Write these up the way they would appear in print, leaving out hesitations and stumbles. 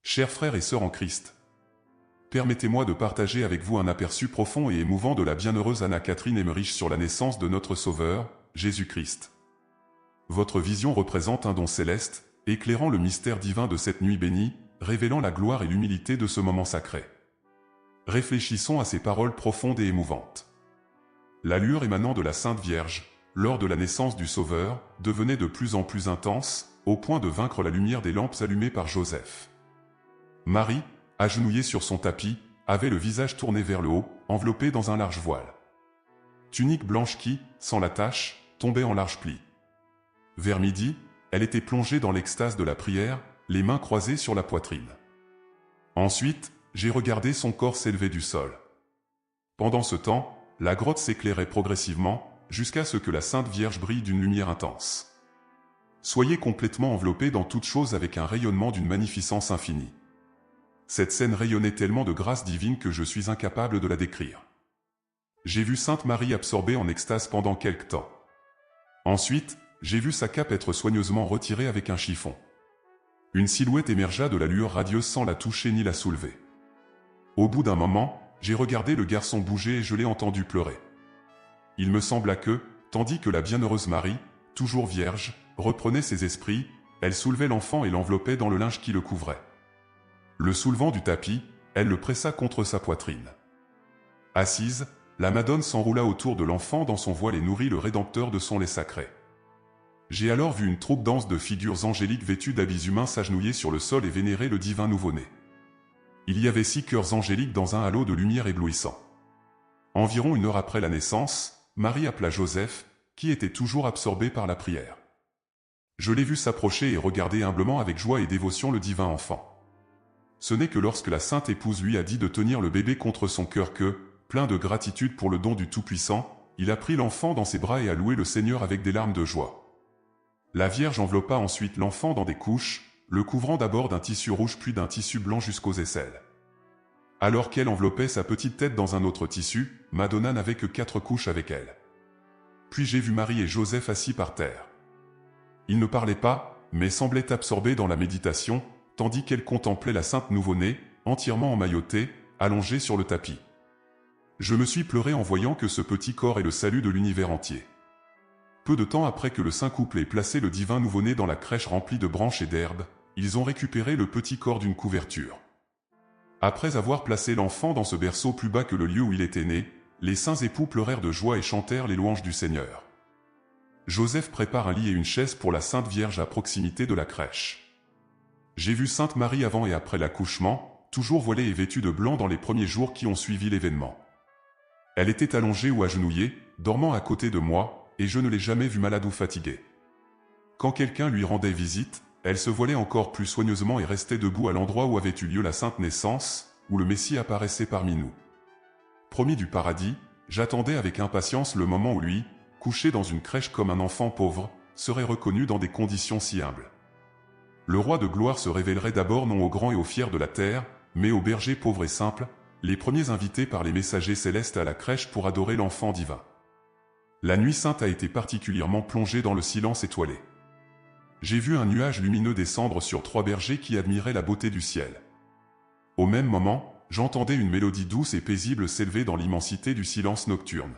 Chers frères et sœurs en Christ, permettez-moi de partager avec vous un aperçu profond et émouvant de la bienheureuse Anna-Catherine Emmerich sur la naissance de notre Sauveur, Jésus-Christ. Votre vision représente un don céleste, éclairant le mystère divin de cette nuit bénie, révélant la gloire et l'humilité de ce moment sacré. Réfléchissons à ces paroles profondes et émouvantes. La lueur émanant de la Sainte Vierge, lors de la naissance du Sauveur, devenait de plus en plus intense, au point de vaincre la lumière des lampes allumées par Joseph. Marie, agenouillée sur son tapis, avait le visage tourné vers le haut, enveloppée dans un large voile. Tunique blanche qui, sans la tache, tombait en larges plis. Vers midi, elle était plongée dans l'extase de la prière, les mains croisées sur la poitrine. Ensuite, j'ai regardé son corps s'élever du sol. Pendant ce temps, la grotte s'éclairait progressivement, jusqu'à ce que la Sainte Vierge brille d'une lumière intense. Soyez complètement enveloppés dans toute chose avec un rayonnement d'une magnificence infinie. Cette scène rayonnait tellement de grâce divine que je suis incapable de la décrire. J'ai vu Sainte Marie absorbée en extase pendant quelque temps. Ensuite, j'ai vu sa cape être soigneusement retirée avec un chiffon. Une silhouette émergea de la lueur radieuse sans la toucher ni la soulever. Au bout d'un moment, j'ai regardé le garçon bouger et je l'ai entendu pleurer. Il me sembla que, tandis que la bienheureuse Marie, toujours vierge, reprenait ses esprits, elle soulevait l'enfant et l'enveloppait dans le linge qui le couvrait. Le soulevant du tapis, elle le pressa contre sa poitrine. Assise, la Madone s'enroula autour de l'enfant dans son voile et nourrit le Rédempteur de son lait sacré. J'ai alors vu une troupe dense de figures angéliques vêtues d'habits humains s'agenouiller sur le sol et vénérer le divin nouveau-né. Il y avait 6 cœurs angéliques dans un halo de lumière éblouissant. Environ 1 heure après la naissance, Marie appela Joseph, qui était toujours absorbé par la prière. Je l'ai vu s'approcher et regarder humblement avec joie et dévotion le divin enfant. Ce n'est que lorsque la sainte épouse lui a dit de tenir le bébé contre son cœur que, plein de gratitude pour le don du Tout-Puissant, il a pris l'enfant dans ses bras et a loué le Seigneur avec des larmes de joie. La Vierge enveloppa ensuite l'enfant dans des couches, le couvrant d'abord d'un tissu rouge puis d'un tissu blanc jusqu'aux aisselles. Alors qu'elle enveloppait sa petite tête dans un autre tissu, Madonna n'avait que 4 couches avec elle. Puis j'ai vu Marie et Joseph assis par terre. Ils ne parlaient pas, mais semblaient absorbés dans la méditation, tandis qu'elle contemplait la sainte nouveau-née, entièrement emmaillotée, allongée sur le tapis. Je me suis pleuré en voyant que ce petit corps est le salut de l'univers entier. Peu de temps après que le saint couple ait placé le divin nouveau-né dans la crèche remplie de branches et d'herbes, ils ont récupéré le petit corps d'une couverture. Après avoir placé l'enfant dans ce berceau plus bas que le lieu où il était né, les saints époux pleurèrent de joie et chantèrent les louanges du Seigneur. Joseph prépare un lit et une chaise pour la Sainte Vierge à proximité de la crèche. J'ai vu Sainte Marie avant et après l'accouchement, toujours voilée et vêtue de blanc dans les premiers jours qui ont suivi l'événement. Elle était allongée ou agenouillée, dormant à côté de moi, et je ne l'ai jamais vue malade ou fatiguée. Quand quelqu'un lui rendait visite, elle se voilait encore plus soigneusement et restait debout à l'endroit où avait eu lieu la sainte naissance, où le Messie apparaissait parmi nous. Promis du paradis, j'attendais avec impatience le moment où lui, couché dans une crèche comme un enfant pauvre, serait reconnu dans des conditions si humbles. Le roi de gloire se révélerait d'abord non aux grands et aux fiers de la terre, mais aux bergers pauvres et simples, les premiers invités par les messagers célestes à la crèche pour adorer l'enfant divin. La nuit sainte a été particulièrement plongée dans le silence étoilé. J'ai vu un nuage lumineux descendre sur 3 bergers qui admiraient la beauté du ciel. Au même moment, j'entendais une mélodie douce et paisible s'élever dans l'immensité du silence nocturne.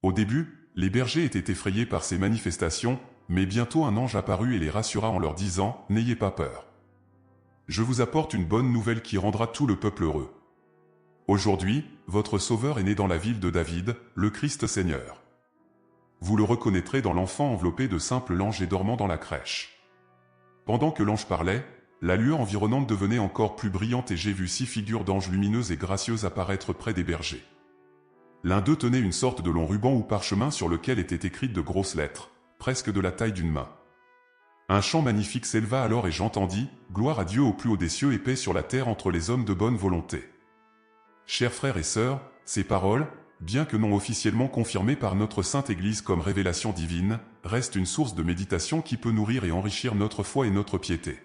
Au début, les bergers étaient effrayés par ces manifestations, mais bientôt un ange apparut et les rassura en leur disant « N'ayez pas peur. Je vous apporte une bonne nouvelle qui rendra tout le peuple heureux. Aujourd'hui, votre Sauveur est né dans la ville de David, le Christ Seigneur. Vous le reconnaîtrez dans l'enfant enveloppé de simples langes et dormant dans la crèche. » Pendant que l'ange parlait, la lueur environnante devenait encore plus brillante et j'ai vu 6 figures d'anges lumineuses et gracieuses apparaître près des bergers. L'un d'eux tenait une sorte de long ruban ou parchemin sur lequel étaient écrites de grosses lettres, presque de la taille d'une main. Un chant magnifique s'éleva alors et j'entendis « Gloire à Dieu au plus haut des cieux et paix sur la terre entre les hommes de bonne volonté. » Chers frères et sœurs, ces paroles, bien que non officiellement confirmées par notre Sainte Église comme révélation divine, restent une source de méditation qui peut nourrir et enrichir notre foi et notre piété.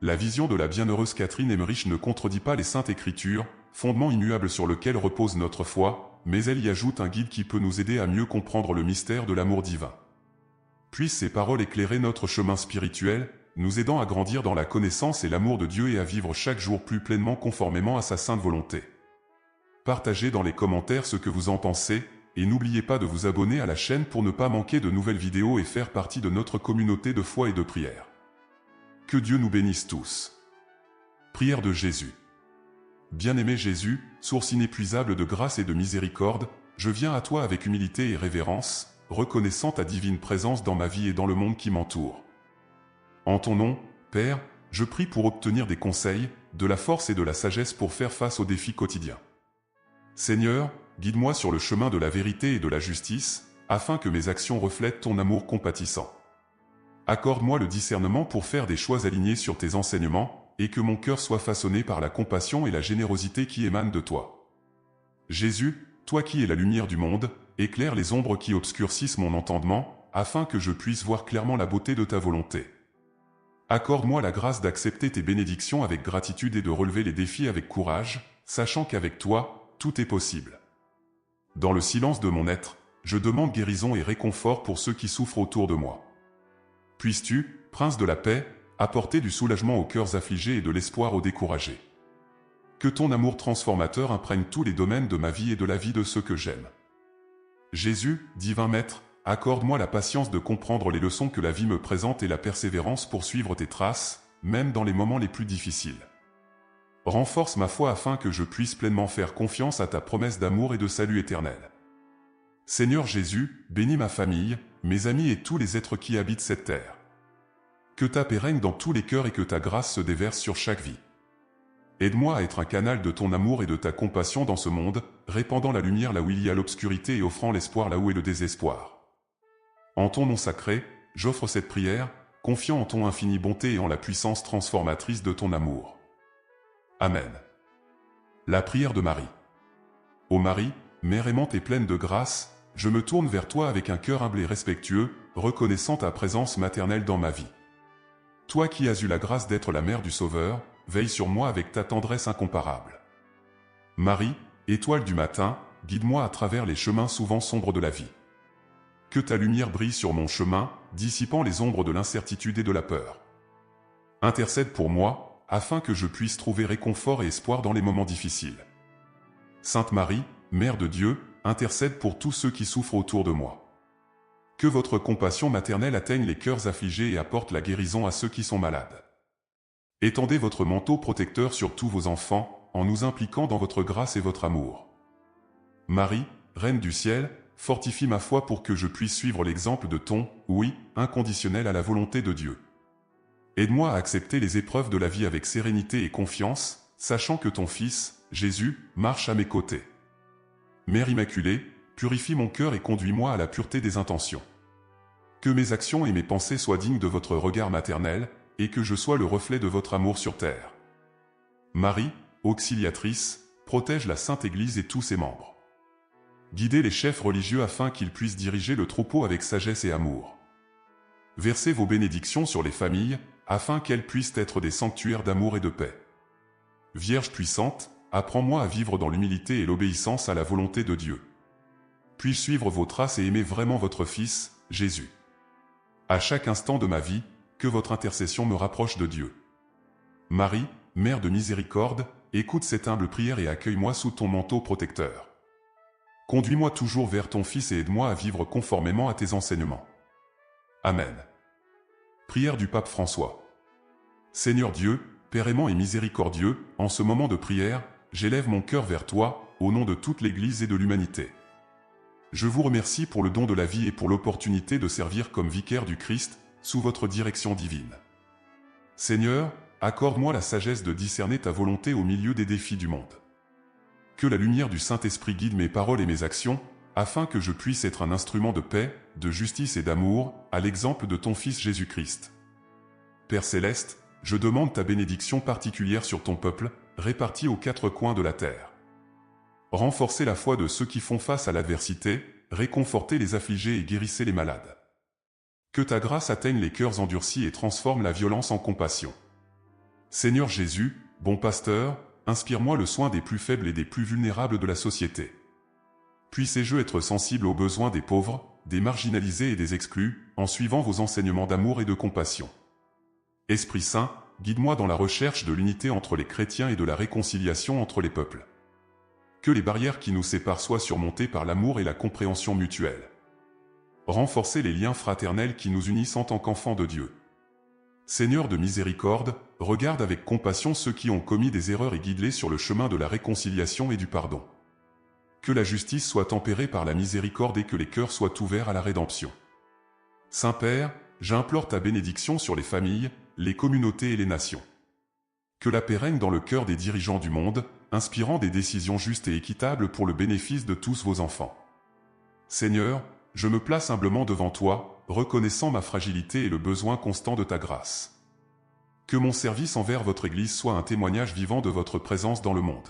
La vision de la bienheureuse Catherine Emmerich ne contredit pas les Saintes Écritures, fondement immuable sur lequel repose notre foi, mais elle y ajoute un guide qui peut nous aider à mieux comprendre le mystère de l'amour divin. Puissent ces paroles éclairer notre chemin spirituel, nous aidant à grandir dans la connaissance et l'amour de Dieu et à vivre chaque jour plus pleinement conformément à sa sainte volonté. Partagez dans les commentaires ce que vous en pensez, et n'oubliez pas de vous abonner à la chaîne pour ne pas manquer de nouvelles vidéos et faire partie de notre communauté de foi et de prière. Que Dieu nous bénisse tous. Prière de Jésus. Bien-aimé Jésus, source inépuisable de grâce et de miséricorde, je viens à toi avec humilité et révérence, reconnaissant ta divine présence dans ma vie et dans le monde qui m'entoure. En ton nom, Père, je prie pour obtenir des conseils, de la force et de la sagesse pour faire face aux défis quotidiens. Seigneur, guide-moi sur le chemin de la vérité et de la justice, afin que mes actions reflètent ton amour compatissant. Accorde-moi le discernement pour faire des choix alignés sur tes enseignements, et que mon cœur soit façonné par la compassion et la générosité qui émanent de toi. Jésus, toi qui es la lumière du monde, éclaire les ombres qui obscurcissent mon entendement, afin que je puisse voir clairement la beauté de ta volonté. Accorde-moi la grâce d'accepter tes bénédictions avec gratitude et de relever les défis avec courage, sachant qu'avec toi, tout est possible. Dans le silence de mon être, je demande guérison et réconfort pour ceux qui souffrent autour de moi. Puisses-tu, Prince de la paix, apporter du soulagement aux cœurs affligés et de l'espoir aux découragés. Que ton amour transformateur imprègne tous les domaines de ma vie et de la vie de ceux que j'aime. Jésus, divin Maître, accorde-moi la patience de comprendre les leçons que la vie me présente et la persévérance pour suivre tes traces, même dans les moments les plus difficiles. Renforce ma foi afin que je puisse pleinement faire confiance à ta promesse d'amour et de salut éternel. Seigneur Jésus, bénis ma famille, mes amis et tous les êtres qui habitent cette terre. Que ta paix règne dans tous les cœurs et que ta grâce se déverse sur chaque vie. Aide-moi à être un canal de ton amour et de ta compassion dans ce monde, répandant la lumière là où il y a l'obscurité et offrant l'espoir là où est le désespoir. En ton nom sacré, j'offre cette prière, confiant en ton infinie bonté et en la puissance transformatrice de ton amour. Amen. La prière de Marie. Ô Marie, Mère aimante et pleine de grâce, je me tourne vers toi avec un cœur humble et respectueux, reconnaissant ta présence maternelle dans ma vie. Toi qui as eu la grâce d'être la mère du Sauveur, veille sur moi avec ta tendresse incomparable. Marie, étoile du matin, guide-moi à travers les chemins souvent sombres de la vie. Que ta lumière brille sur mon chemin, dissipant les ombres de l'incertitude et de la peur. Intercède pour moi, afin que je puisse trouver réconfort et espoir dans les moments difficiles. Sainte Marie, Mère de Dieu, intercède pour tous ceux qui souffrent autour de moi. Que votre compassion maternelle atteigne les cœurs affligés et apporte la guérison à ceux qui sont malades. Étendez votre manteau protecteur sur tous vos enfants, en nous impliquant dans votre grâce et votre amour. Marie, Reine du ciel, fortifie ma foi pour que je puisse suivre l'exemple de ton « oui » inconditionnel à la volonté de Dieu. Aide-moi à accepter les épreuves de la vie avec sérénité et confiance, sachant que ton Fils, Jésus, marche à mes côtés. Mère Immaculée, purifie mon cœur et conduis-moi à la pureté des intentions. Que mes actions et mes pensées soient dignes de votre regard maternel, et que je sois le reflet de votre amour sur terre. Marie, auxiliatrice, protège la Sainte Église et tous ses membres. Guidez les chefs religieux afin qu'ils puissent diriger le troupeau avec sagesse et amour. Versez vos bénédictions sur les familles, afin qu'elles puissent être des sanctuaires d'amour et de paix. Vierge puissante, apprends-moi à vivre dans l'humilité et l'obéissance à la volonté de Dieu. Puis-je suivre vos traces et aimer vraiment votre Fils, Jésus. À chaque instant de ma vie, que votre intercession me rapproche de Dieu. Marie, Mère de miséricorde, écoute cette humble prière et accueille-moi sous ton manteau protecteur. Conduis-moi toujours vers ton Fils et aide-moi à vivre conformément à tes enseignements. Amen. Prière du Pape François. Seigneur Dieu, Père aimant et miséricordieux, en ce moment de prière, j'élève mon cœur vers toi, au nom de toute l'Église et de l'humanité. Je vous remercie pour le don de la vie et pour l'opportunité de servir comme vicaire du Christ, sous votre direction divine. Seigneur, accorde-moi la sagesse de discerner ta volonté au milieu des défis du monde. Que la lumière du Saint-Esprit guide mes paroles et mes actions, afin que je puisse être un instrument de paix, de justice et d'amour, à l'exemple de ton Fils Jésus-Christ. Père céleste, je demande ta bénédiction particulière sur ton peuple, réparti aux quatre coins de la terre. Renforcez la foi de ceux qui font face à l'adversité, réconfortez les affligés et guérissez les malades. Que ta grâce atteigne les cœurs endurcis et transforme la violence en compassion. Seigneur Jésus, bon pasteur, inspire-moi le soin des plus faibles et des plus vulnérables de la société. Puissez-je être sensible aux besoins des pauvres, des marginalisés et des exclus, en suivant vos enseignements d'amour et de compassion. Esprit Saint, guide-moi dans la recherche de l'unité entre les chrétiens et de la réconciliation entre les peuples. Que les barrières qui nous séparent soient surmontées par l'amour et la compréhension mutuelle. Renforcer les liens fraternels qui nous unissent en tant qu'enfants de Dieu. Seigneur de miséricorde, regarde avec compassion ceux qui ont commis des erreurs et guide-les sur le chemin de la réconciliation et du pardon. Que la justice soit tempérée par la miséricorde et que les cœurs soient ouverts à la rédemption. Saint-Père, j'implore ta bénédiction sur les familles, les communautés et les nations. Que la paix règne dans le cœur des dirigeants du monde, inspirant des décisions justes et équitables pour le bénéfice de tous vos enfants. Seigneur, je me place humblement devant toi, reconnaissant ma fragilité et le besoin constant de ta grâce. Que mon service envers votre Église soit un témoignage vivant de votre présence dans le monde.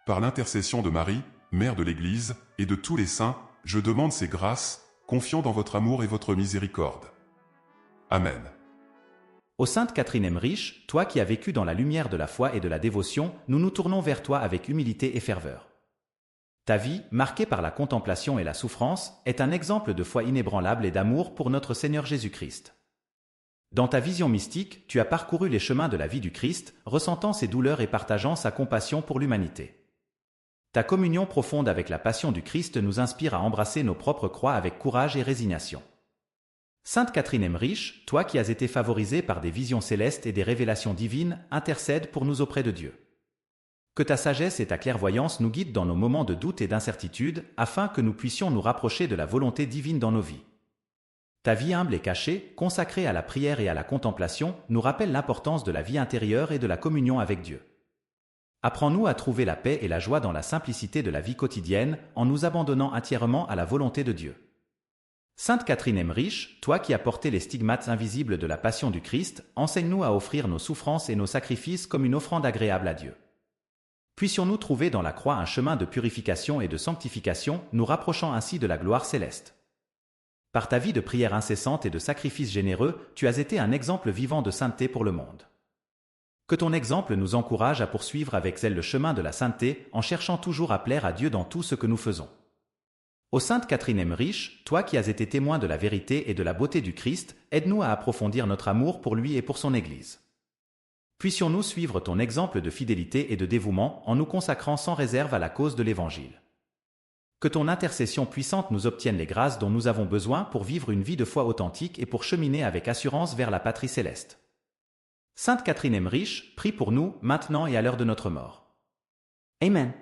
Par l'intercession de Marie, Mère de l'Église, et de tous les saints, je demande ces grâces, confiant dans votre amour et votre miséricorde. Amen. Ô Sainte Catherine Emmerich, toi qui as vécu dans la lumière de la foi et de la dévotion, nous nous tournons vers toi avec humilité et ferveur. Ta vie, marquée par la contemplation et la souffrance, est un exemple de foi inébranlable et d'amour pour notre Seigneur Jésus-Christ. Dans ta vision mystique, tu as parcouru les chemins de la vie du Christ, ressentant ses douleurs et partageant sa compassion pour l'humanité. Ta communion profonde avec la passion du Christ nous inspire à embrasser nos propres croix avec courage et résignation. Sainte Catherine Emmerich, toi qui as été favorisée par des visions célestes et des révélations divines, intercède pour nous auprès de Dieu. Que ta sagesse et ta clairvoyance nous guident dans nos moments de doute et d'incertitude, afin que nous puissions nous rapprocher de la volonté divine dans nos vies. Ta vie humble et cachée, consacrée à la prière et à la contemplation, nous rappelle l'importance de la vie intérieure et de la communion avec Dieu. Apprends-nous à trouver la paix et la joie dans la simplicité de la vie quotidienne, en nous abandonnant entièrement à la volonté de Dieu. Sainte Catherine Emmerich, toi qui as porté les stigmates invisibles de la passion du Christ, enseigne-nous à offrir nos souffrances et nos sacrifices comme une offrande agréable à Dieu. Puissions-nous trouver dans la croix un chemin de purification et de sanctification, nous rapprochant ainsi de la gloire céleste. Par ta vie de prière incessante et de sacrifice généreux, tu as été un exemple vivant de sainteté pour le monde. Que ton exemple nous encourage à poursuivre avec zèle le chemin de la sainteté en cherchant toujours à plaire à Dieu dans tout ce que nous faisons. Ô Sainte Catherine Emmerich, toi qui as été témoin de la vérité et de la beauté du Christ, aide-nous à approfondir notre amour pour lui et pour son Église. Puissions-nous suivre ton exemple de fidélité et de dévouement en nous consacrant sans réserve à la cause de l'Évangile. Que ton intercession puissante nous obtienne les grâces dont nous avons besoin pour vivre une vie de foi authentique et pour cheminer avec assurance vers la patrie céleste. Sainte Catherine Emmerich, prie pour nous, maintenant et à l'heure de notre mort. Amen.